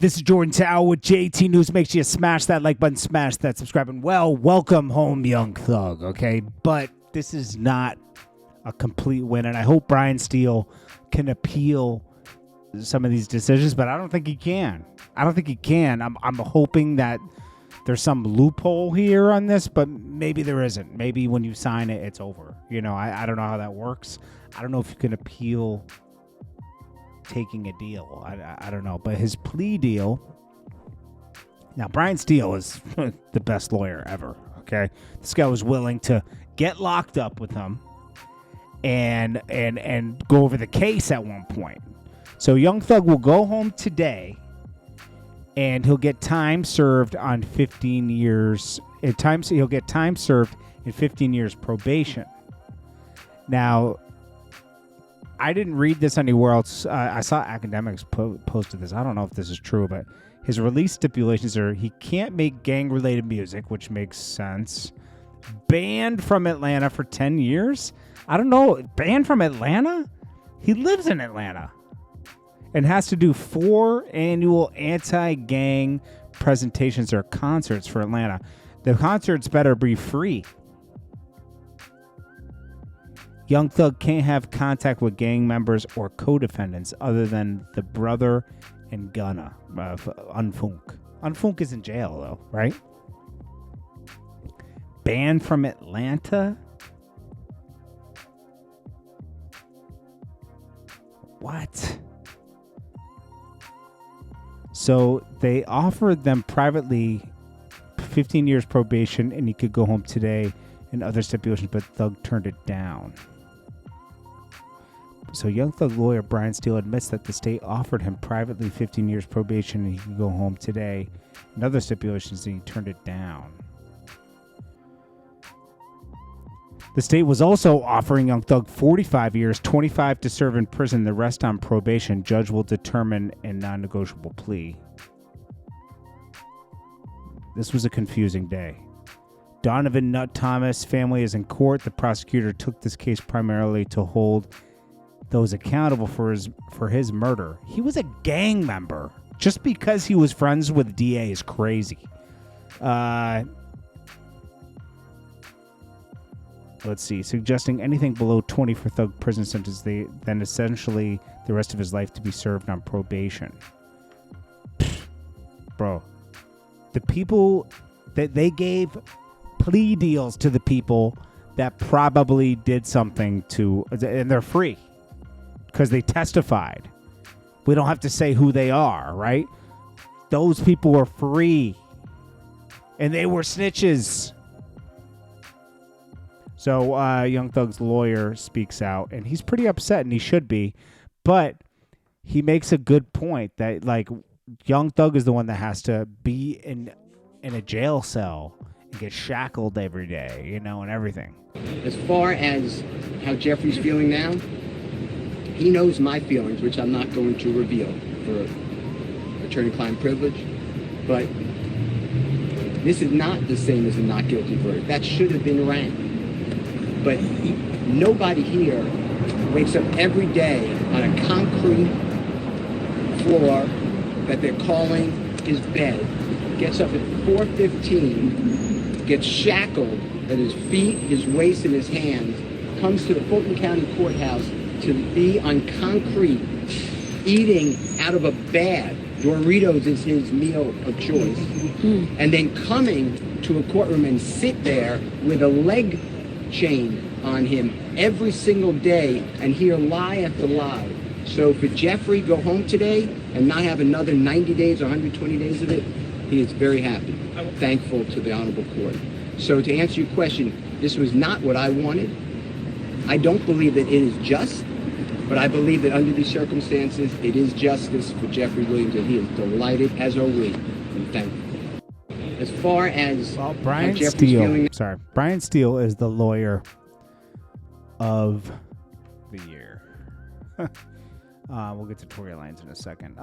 This is Jordan Tower with JT News. Make sure you smash that like button, smash that subscribe, and welcome home, Young Thug, okay? But this is not a complete win, and I hope Brian Steele can appeal some of these decisions, but I don't think he can. I'm hoping that there's some loophole here on this, but maybe there isn't. Maybe when you sign it, it's over. You know, I don't know how that works. I don't know if you can appeal taking a deal. I don't know. But his plea deal, now Brian Steele is the best lawyer ever, okay? This guy was willing to get locked up with him and go over the case at one point. So Young Thug will go home today and he'll get time served on 15 years. He'll get time served in 15 years probation. Now, I didn't read this anywhere else. I saw academics posted this. I don't know if this is true, but his release stipulations are he can't make gang-related music, which makes sense. Banned from Atlanta for 10 years? I don't know. Banned from Atlanta? He lives in Atlanta. And has to do 4 annual anti-gang presentations or concerts for Atlanta. The concerts better be free. Young Thug can't have contact with gang members or co-defendants other than the brother and Gunna of Unfunk. Unfunk is in jail, though, right? Banned from Atlanta? What? So they offered them privately 15 years probation and he could go home today and other stipulations, but Thug turned it down. So Young Thug lawyer Brian Steele admits that the state offered him privately 15 years probation and he could go home today and other stipulations and he turned it down. The state was also offering Young Thug 45 years, 25 to serve in prison, the rest on probation. Judge will determine a non-negotiable plea. This was a confusing day. Donovan Nutt Thomas' family is in court. The prosecutor took this case primarily to hold those accountable for his murder. He was a gang member. Just because he was friends with DA is crazy. Let's see. Suggesting anything below 20 for Thug prison sentence, then essentially the rest of his life to be served on probation. Bro, the people that they gave plea deals to the people that probably did something to, and they're free because they testified. We don't have to say who they are, right? Those people were free and they were snitches. So Young Thug's lawyer speaks out, and he's pretty upset, and he should be, but he makes a good point that, like, Young Thug is the one that has to be in a jail cell and get shackled every day, you know, and everything. As far as how Jeffrey's feeling now, he knows my feelings, which I'm not going to reveal for attorney-client privilege, but this is not the same as a not guilty verdict. That should have been rang. But nobody here wakes up every day on a concrete floor that they're calling his bed, gets up at 4:15, gets shackled at his feet, his waist, and his hands, comes to the Fulton County Courthouse to be on concrete, eating out of a bag. Doritos is his meal of choice. And then coming to a courtroom and sit there with a leg chain on him every single day and hear lie after lie. So for Jeffrey go home today and not have another 90 days or 120 days of it, he is very happy, thankful to the honorable court. So to answer your question, this was not what I wanted. I don't believe that it is just, but I believe that under these circumstances, it is justice for Jeffrey Williams, and he is delighted, as are we, and thankful. As far as Brian Steele is the lawyer of the year. We'll get to Tory Lanez in a second.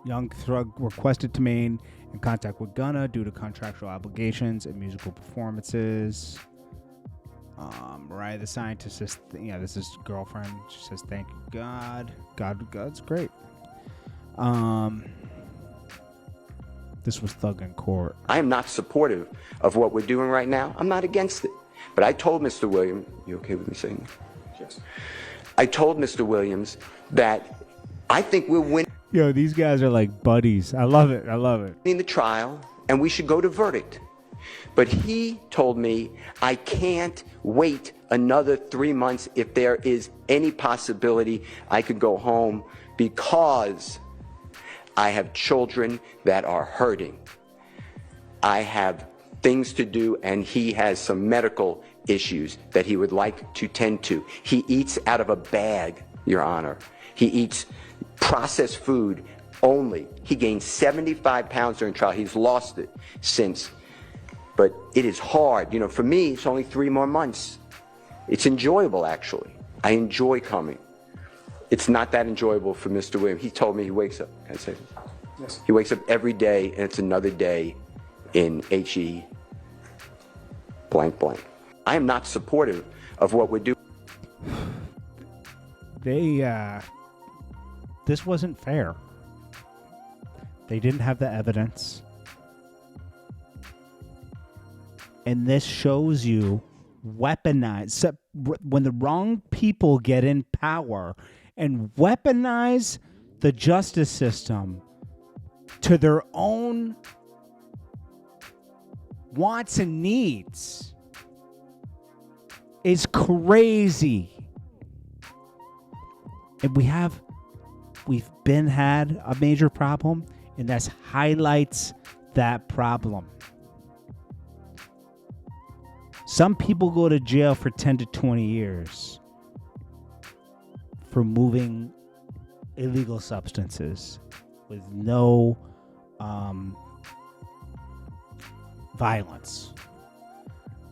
Young Thug requested to remain in contact with Gunna due to contractual obligations and musical performances. Mariah the Scientist says, this is girlfriend. She says, thank you, God. God's great. This was Thug in court. I am not supportive of what we're doing right now. I'm not against it. But I told Mr. Williams, you okay with me saying that? Yes. I told Mr. Williams that I think we're winning Yo, these guys are like buddies. I love it. I love it. the trial and we should go to verdict. But he told me I can't wait another 3 months if there is any possibility I could go home because I have children that are hurting. I have things to do, and he has some medical issues that he would like to tend to. He eats out of a bag, Your Honor. He eats processed food only. He gained 75 pounds during trial. He's lost it since. But it is hard. You know, for me, it's only 3 more months. It's enjoyable, actually. I enjoy coming. It's not that enjoyable for Mr. Williams. He told me he wakes up. Can I say this? Yes. He wakes up every day, and it's another day in HE blank blank. I am not supportive of what we're doing. This wasn't fair. They didn't have the evidence. And this shows you weaponize when the wrong people get in power and weaponize the justice system to their own wants and needs is crazy. And we've had a major problem, and that highlights that problem. Some people go to jail for 10 to 20 years for moving illegal substances with no violence.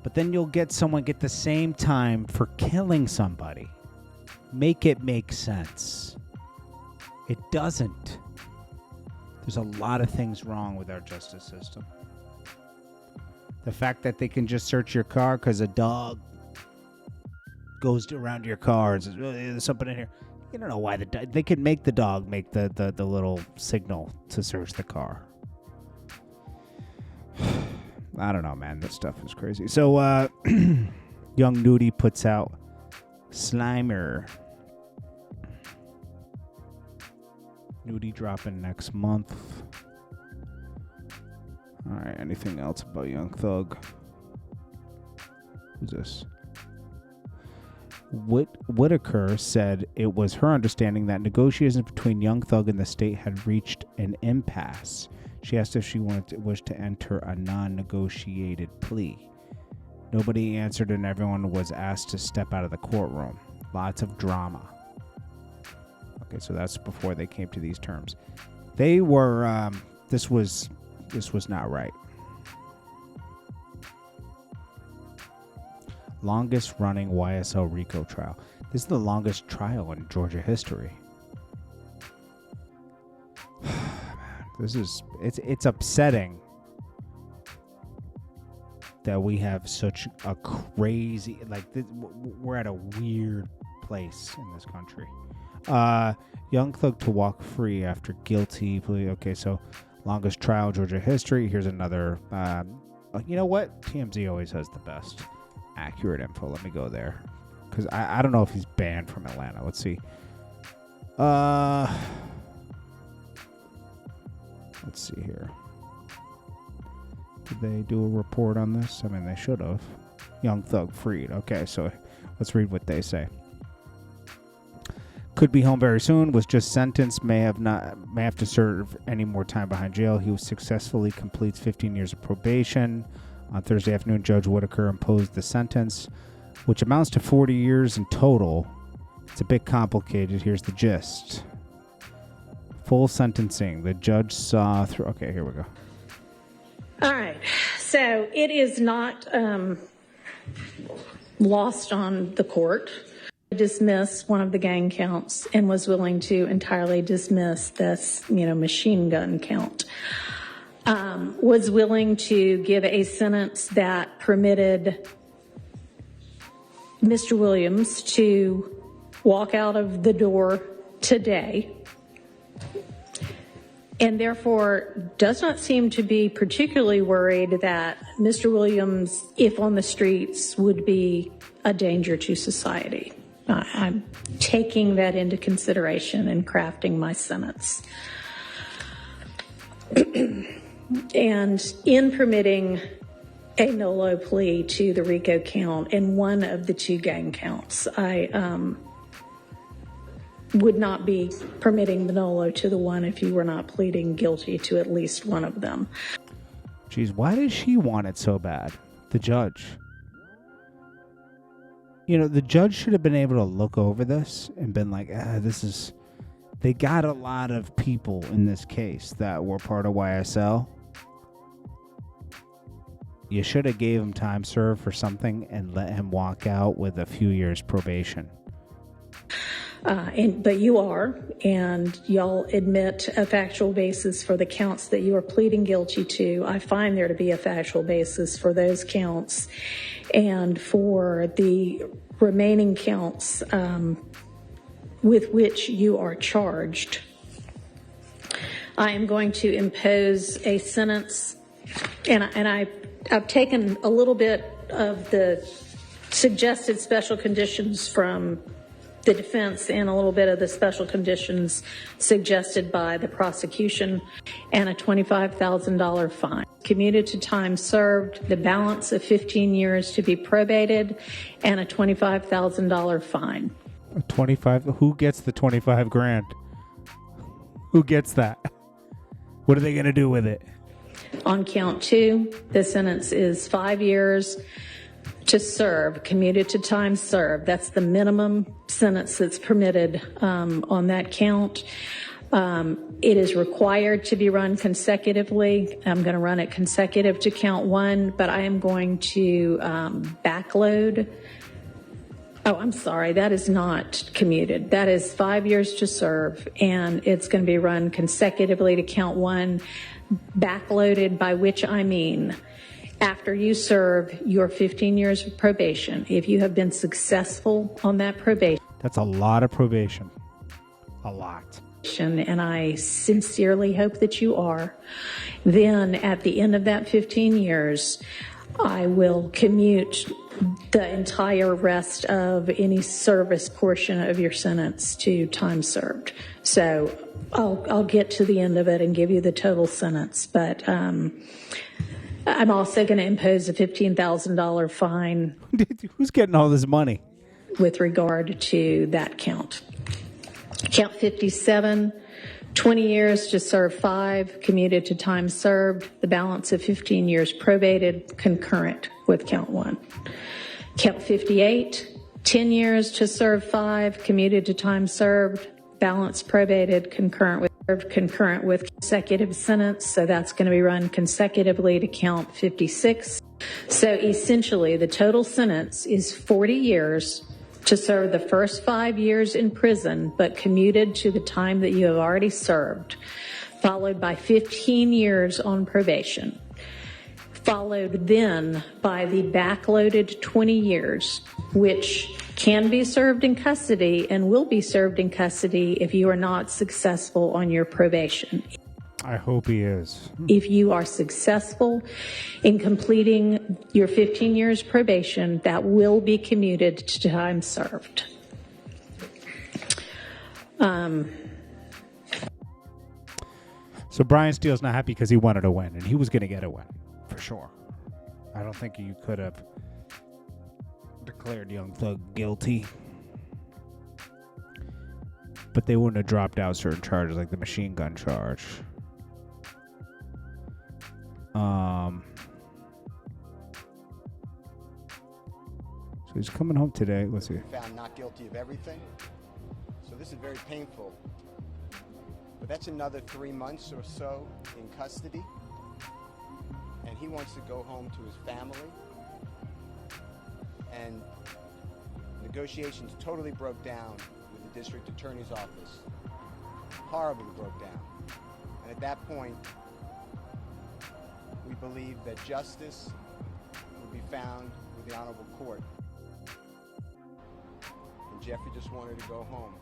But then you'll get someone get the same time for killing somebody. Make it make sense. It doesn't. There's a lot of things wrong with our justice system. The fact that they can just search your car because a dog goes around your car and says, oh, there's something in here. You don't know why they could make the dog make the little signal to search the car. I don't know, man. This stuff is crazy. So, Young Nudie puts out Slimer. Nudie dropping next month. All right. Anything else about Young Thug? Who's this? Whitaker said it was her understanding that negotiations between Young Thug and the state had reached an impasse. She asked if she wished to enter a non-negotiated plea. Nobody answered, and everyone was asked to step out of the courtroom. Lots of drama. Okay, so that's before they came to these terms. They were. This was not right. Longest running YSL RICO trial. This is the longest trial in Georgia history. It's upsetting that we have such a crazy, we're at a weird place in this country. Young Thug to walk free after guilty plea. Okay, so longest trial Georgia history. Here's another. You know what? TMZ always has the best accurate info. Let me go there because I don't know if he's banned from Atlanta. Let's see. Let's see here. Did they do a report on this? I mean, they should have. Young Thug freed. Okay, so let's read what they say. Could be home very soon. Was just sentenced. May have to serve any more time behind jail. He successfully completes 15 years of probation. On Thursday afternoon, Judge Whitaker imposed the sentence, which amounts to 40 years in total. It's a bit complicated. Here's the gist. Full sentencing. The judge saw through. Okay, here we go. All right. So it is not lost on the court. Dismiss one of the gang counts and was willing to entirely dismiss this, machine gun count. Was willing to give a sentence that permitted Mr. Williams to walk out of the door today and therefore does not seem to be particularly worried that Mr. Williams, if on the streets, would be a danger to society. I'm taking that into consideration in crafting my sentence. And in permitting a nolo plea to the RICO count in one of the 2 gang counts, I would not be permitting the nolo to the one if you were not pleading guilty to at least one of them. Geez, why does she want it so bad? The judge. You know, the judge should have been able to look over this and been like, they got a lot of people in this case that were part of YSL. You should have gave him time served for something and let him walk out with a few years probation. But you are, and y'all admit a factual basis for the counts that you are pleading guilty to. I find there to be a factual basis for those counts, and for the remaining counts with which you are charged. I am going to impose a sentence, and I've taken a little bit of the suggested special conditions from the defense and a little bit of the special conditions suggested by the prosecution, and a $25,000 fine. Commuted to time served, the balance of 15 years to be probated, and a $25,000 fine. 25? Who gets the 25 grand? Who gets that? What are they going to do with it? On count 2, the sentence is 5 years to serve, commuted to time served. That's the minimum sentence that's permitted on that count. It is required to be run consecutively. I'm going to run it consecutive to count 1, but I am going to backload. Oh, I'm sorry, that is not commuted. That is 5 years to serve, and it's going to be run consecutively to count 1, backloaded, by which I mean after you serve your 15 years of probation, if you have been successful on that probation. That's a lot of probation. A lot. And I sincerely hope that you are. Then at the end of that 15 years, I will commute the entire rest of any service portion of your sentence to time served. So I'll get to the end of it and give you the total sentence, but I'm also going to impose a $15,000 fine. Who's getting all this money? With regard to that count. Count 57, 20 years to serve 5, commuted to time served, the balance of 15 years probated, concurrent with count 1. Count 58, 10 years to serve 5, commuted to time served, balance probated, concurrent with consecutive sentence, so that's going to be run consecutively to count 56. So essentially, the total sentence is 40 years to serve the first 5 years in prison, but commuted to the time that you have already served, followed by 15 years on probation, followed then by the backloaded 20 years, which can be served in custody and will be served in custody if you are not successful on your probation. I hope he is. If you are successful in completing your 15 years probation, that will be commuted to time served. So Brian Steele's not happy because he wanted to win, and he was going to get a win, for sure. I don't think you could have declared Young Thug guilty. But they wouldn't have dropped out certain charges, like the machine gun charge. So he's coming home today. Let's see. Found not guilty of everything. So this is very painful. But that's another 3 months or so in custody. And he wants to go home to his family. And negotiations totally broke down with the district attorney's office. Horribly broke down. And at that point, we believe that justice will be found with the honorable court. And Jeffrey just wanted to go home.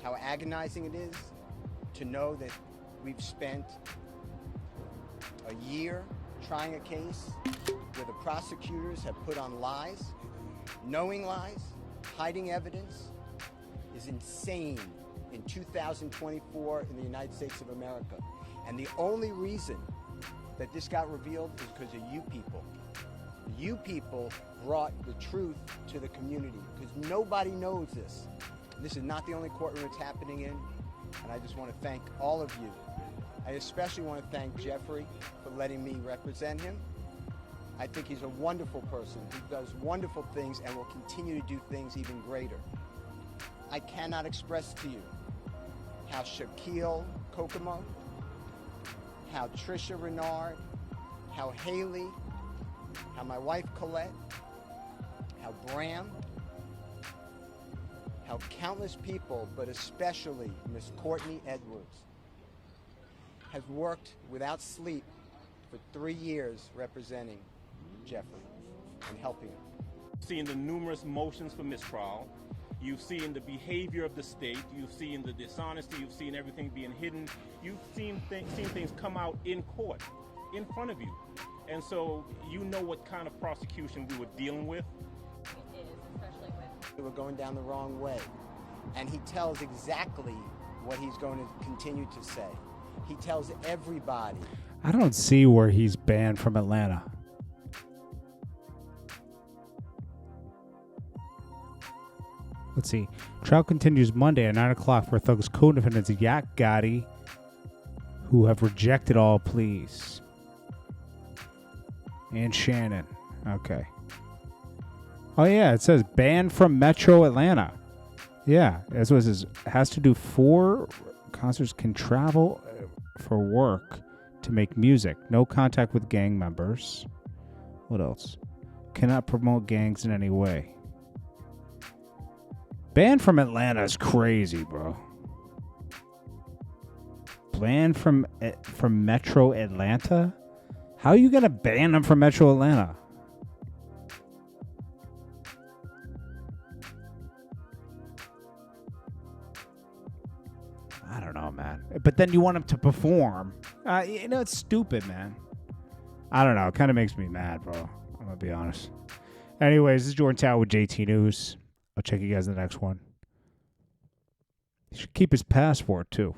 How agonizing it is to know that We've spent a year trying a case where the prosecutors have put on lies, knowing lies, hiding evidence is insane in 2024 in the United States of America. And the only reason that this got revealed is because of you people. You people brought the truth to the community because nobody knows this. This is not the only courtroom it's happening in, and I just want to thank all of you. I especially want to thank Jeffrey for letting me represent him. I think he's a wonderful person who does wonderful things and will continue to do things even greater. I cannot express to you how Shaquille Kokomo, how Trisha Renard, how Haley, how my wife Colette, how Bram, how countless people, but especially Miss Courtney Edwards, has worked without sleep for 3 years representing Jeffrey and helping him. Seeing the numerous motions for mistrial, you've seen the behavior of the state, you've seen the dishonesty, you've seen everything being hidden, you've seen things come out in court, in front of you. And so you know what kind of prosecution we were dealing with. It is, especially with... We were going down the wrong way. And he tells exactly what he's going to continue to say. He tells everybody. I don't see where he's banned from Atlanta. Let's see. Trial continues Monday at 9 o'clock for Thug's co-defendants Yak Gotti, who have rejected all pleas. And Shannon. Okay. Oh, yeah. It says banned from Metro Atlanta. Yeah. That's what it says. Has to do 4 concerts, can travel for work to make music. No contact with gang members. What else? Cannot promote gangs in any way. Banned from Atlanta is crazy, bro. Banned from Metro Atlanta? How are you going to ban them from Metro Atlanta? I don't know, man. But then you want them to perform. It's stupid, man. I don't know. It kind of makes me mad, bro. I'm going to be honest. Anyways, this is JordanTower with JT News. I'll check you guys in the next one. You should keep his passport, too.